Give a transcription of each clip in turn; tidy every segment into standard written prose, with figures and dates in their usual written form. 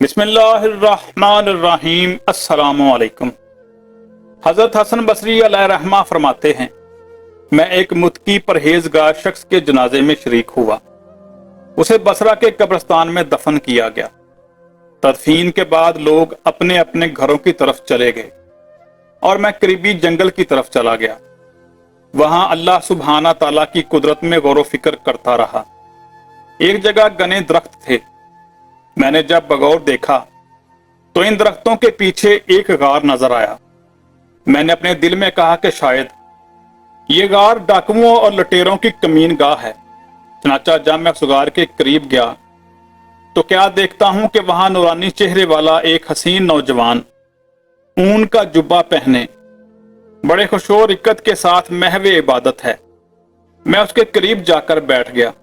बिस्मिल्लाहिर्रहमानिर्रहीम। अस्सलामु अलैकुम। हजरत हसन बसरी अलैहि रहमा फरमाते हैं, मैं एक मुत्की परहेजगार शख्स के जनाजे में शरीक हुआ। उसे बसरा के कब्रिस्तान में दफन किया गया। तदफीन के बाद लोग अपने अपने घरों की तरफ चले गए और मैं करीबी जंगल की तरफ चला गया। वहां अल्लाह सुब्हाना ताला की कुदरत में गौर फिक्र करता रहा। एक जगह घने दरख्त थे। मैंने जब बगौर देखा तो इन दरख्तों के पीछे एक गार नजर आया। मैंने अपने दिल में कहा कि शायद ये गार डाकुओं और लुटेरों की कमीन गाह है। चनाचा जब मैं उस गार के करीब गया तो क्या देखता हूं कि वहां नूरानी चेहरे वाला एक हसीन नौजवान ऊन का जुब्बा पहने बड़े खुशो रिक्कत के साथ महवे इबादत है। मैं उसके करीब जाकर बैठ गया।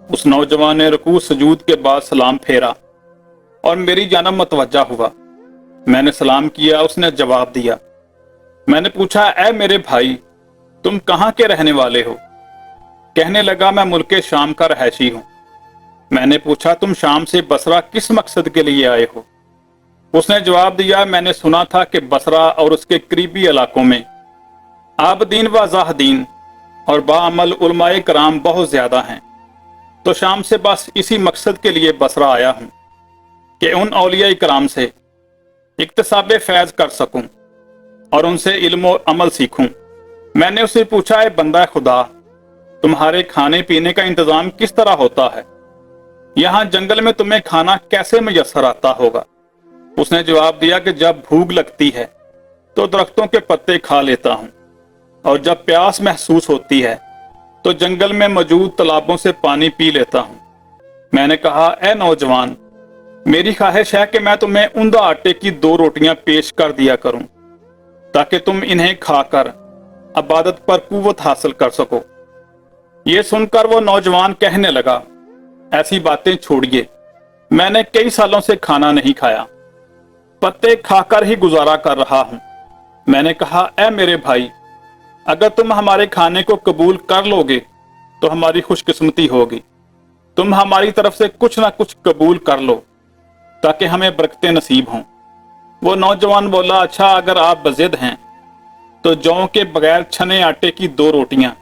उस नौजवान ने रुकू सजूद के बाद सलाम फेरा और मेरी जानब मतवज्जा हुआ। मैंने सलाम किया, उसने जवाब दिया। मैंने पूछा, ऐ मेरे भाई, तुम कहां के रहने वाले हो? कहने लगा, मैं मुल्के शाम का रहायशी हूं। मैंने पूछा, तुम शाम से बसरा किस मकसद के लिए आए हो? उसने जवाब दिया, मैंने सुना था कि बसरा और उसके करीबी इलाकों में आबदीन व जाहदीन और बाअमल उलमाए कराम बहुत ज्यादा हैं, तो शाम से बस इसी मकसद के लिए बसरा आया हूं कि उन औलिया कराम से इक्तसाबे फैज कर सकूं और उनसे इल्म और अमल सीखूं। मैंने उससे पूछा, है बंदा खुदा, तुम्हारे खाने पीने का इंतजाम किस तरह होता है? यहां जंगल में तुम्हें खाना कैसे मुयस्सर आता होगा? उसने जवाब दिया कि जब भूख लगती है तो दरख्तों के पत्ते खा लेता हूं और जब प्यास महसूस होती है तो जंगल में मौजूद तालाबों से पानी पी लेता हूं। मैंने कहा, ए नौजवान, मेरी ख्वाहिश है कि मैं तुम्हें उंदा आटे की 2 रोटियां पेश कर दिया करूं ताकि तुम इन्हें खाकर इबादत पर कुव्वत हासिल कर सको। ये सुनकर वो नौजवान कहने लगा, ऐसी बातें छोड़िए, मैंने कई सालों से खाना नहीं खाया, पत्ते खाकर ही गुजारा कर रहा हूं। मैंने कहा, ए मेरे भाई, अगर तुम हमारे खाने को कबूल कर लोगे तो हमारी खुशकिस्मती होगी। तुम हमारी तरफ से कुछ ना कुछ कबूल कर लो ताकि हमें बरकतें नसीब हों। वो नौजवान बोला, अच्छा, अगर आप बज़िद हैं तो जौ के बगैर छने आटे की 2 रोटियां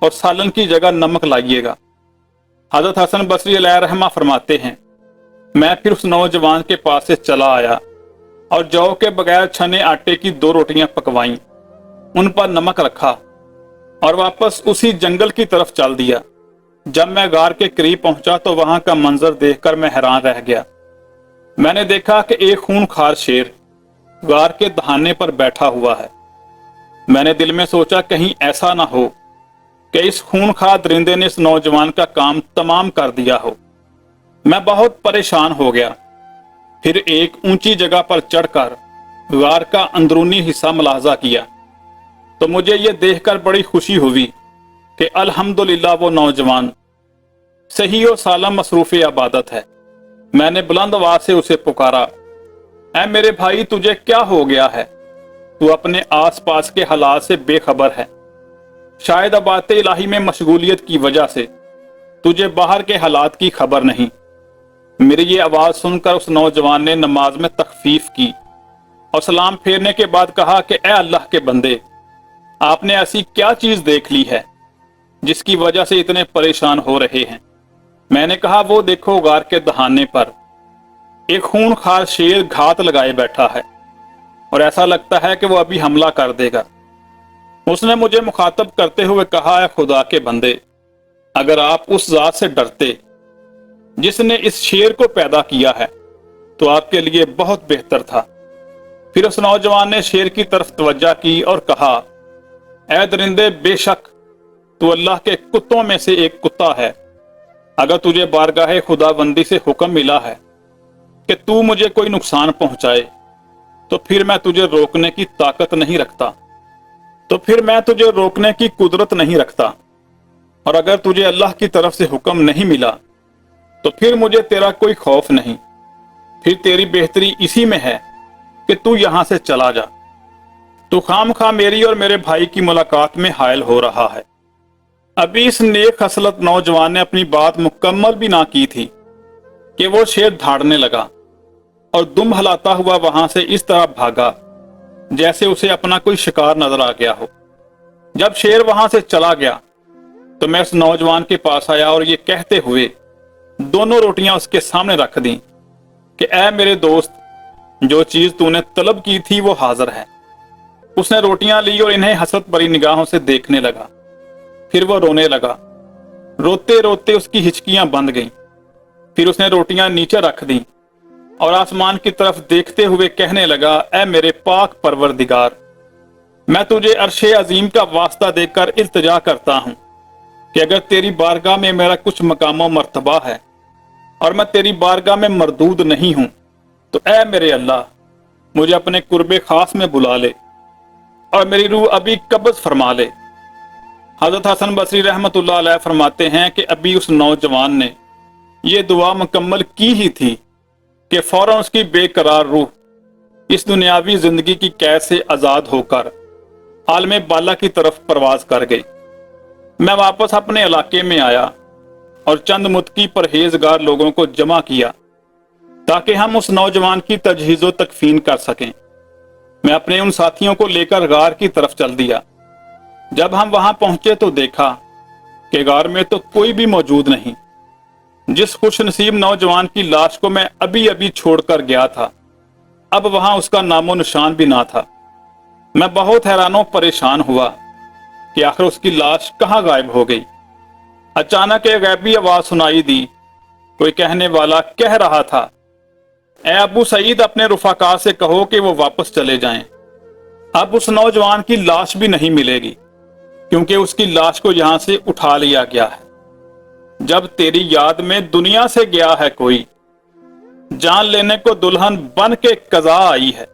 और सालन की जगह नमक लाइएगा। हजरत हसन बसरी अलैहि रहमा फरमाते हैं, मैं फिर उस नौजवान के पास से चला आया और जौ के बगैर छने आटे की 2 रोटियां पकवाईं, उन पर नमक रखा और वापस उसी जंगल की तरफ चल दिया। जब मैं गार के करीब पहुंचा तो वहां का मंजर देखकर मैं हैरान रह गया। मैंने देखा कि एक खूनखार शेर गार के दहाने पर बैठा हुआ है। मैंने दिल में सोचा, कहीं ऐसा ना हो कि इस खूनखार दरिंदे ने इस नौजवान का काम तमाम कर दिया हो। मैं बहुत परेशान हो गया। फिर एक ऊंची जगह पर चढ़कर गार का अंदरूनी हिस्सा मुलाहजा किया तो मुझे यह देखकर बड़ी खुशी हुई कि अल्हम्दुलिल्लाह वो नौजवान सही और सालम मसरूफ इबादत है। मैंने बुलंद आवाज से उसे पुकारा, ऐ मेरे भाई, तुझे क्या हो गया है? तू अपने आसपास के हालात से बेखबर है। शायद इबादत इलाही में मशगूलियत की वजह से तुझे बाहर के हालात की खबर नहीं। मेरी ये आवाज सुनकर उस नौजवान ने नमाज में तखफीफ की और सलाम फेरने के बाद कहा कि ए अल्लाह के बंदे, आपने ऐसी क्या चीज देख ली है जिसकी वजह से इतने परेशान हो रहे हैं? मैंने कहा, वो देखो, गार के दहाने पर एक खूनखार शेर घात लगाए बैठा है और ऐसा लगता है कि वो अभी हमला कर देगा। उसने मुझे मुखातब करते हुए कहा, है खुदा के बंदे, अगर आप उस जात से डरते जिसने इस शेर को पैदा किया है तो आपके लिए बहुत बेहतर था। फिर उस नौजवान ने शेर की तरफ तवज्जा की और कहा, ऐ दरिंदे, बेशक तू अल्लाह के कुत्तों में से एक कुत्ता है। अगर तुझे बारगाहे खुदाबंदी से हुक्म मिला है कि तू मुझे कोई नुकसान पहुंचाए तो फिर मैं तुझे रोकने की ताकत नहीं रखता, कुदरत नहीं रखता। और अगर तुझे अल्लाह की तरफ से हुक्म नहीं मिला तो फिर मुझे तेरा कोई खौफ नहीं। फिर तेरी बेहतरी इसी में है कि तू यहां से चला जा। तू खामखा मेरी और मेरे भाई की मुलाकात में हायल हो रहा है। अभी इस नेक खसलत नौजवान ने अपनी बात मुकम्मल भी ना की थी कि वो शेर धाड़ने लगा। और दुम हलाता हुआ वहां से इस तरह भागा जैसे उसे अपना कोई शिकार नजर आ गया हो। जब शेर वहां से चला गया तो मैं उस नौजवान के पास आया और ये कहते हुए दोनों रोटियां उसके सामने रख दी कि ऐ मेरे दोस्त, जो चीज तूने तलब की थी वो हाजिर है। उसने रोटियां ली और इन्हें हसरत भरी निगाहों से देखने लगा। फिर वो रोने लगा। रोते रोते उसकी हिचकियां बंद गईं। फिर उसने रोटियां नीचे रख दी और आसमान की तरफ देखते हुए कहने लगा, ऐ मेरे पाक परवरदिगार, मैं तुझे अर्शे अजीम का वास्ता देकर इल्तिजा करता हूं कि अगर तेरी बारगाह में मेरा कुछ मकाम मर्तबा है और मैं तेरी बारगाह में मरदूद नहीं हूं, तो ऐ मेरे अल्लाह, मुझे अपने कुर्बे खास में बुला ले और मेरी रूह अभी कब्ज़ फरमा ले। हजरत हसन बसरी रहमतुल्लाह अलैह फरमाते हैं कि अभी उस नौजवान ने ये दुआ मुकम्मल की ही थी कि फौरन उसकी बेकरार रूह इस दुनियावी जिंदगी की कैद से आजाद होकर आलमे बाला की तरफ परवाज कर गई। मैं वापस अपने इलाके में आया और चंद मुत्की परहेजगार लोगों को जमा किया ताकि हम उस नौजवान की तजहीज़ो तकफीन कर सकें। मैं अपने उन साथियों को लेकर गार की तरफ चल दिया। जब हम वहां पहुंचे तो देखा कि गार में तो कोई भी मौजूद नहीं। जिस खुशनसीब नौजवान की लाश को मैं अभी अभी छोड़कर गया था, अब वहां उसका नामो निशान भी ना था। मैं बहुत हैरान परेशान हुआ कि आखिर उसकी लाश कहां गायब हो गई। अचानक एक गैबी आवाज सुनाई दी। कोई कहने वाला कह रहा था, ए अबू सईद, अपने रुफाका से कहो कि वो वापस चले जाएं। अब उस नौजवान की लाश भी नहीं मिलेगी क्योंकि उसकी लाश को यहां से उठा लिया गया है। जब तेरी याद में दुनिया से गया है कोई, जान लेने को दुल्हन बन के कज़ा आई है।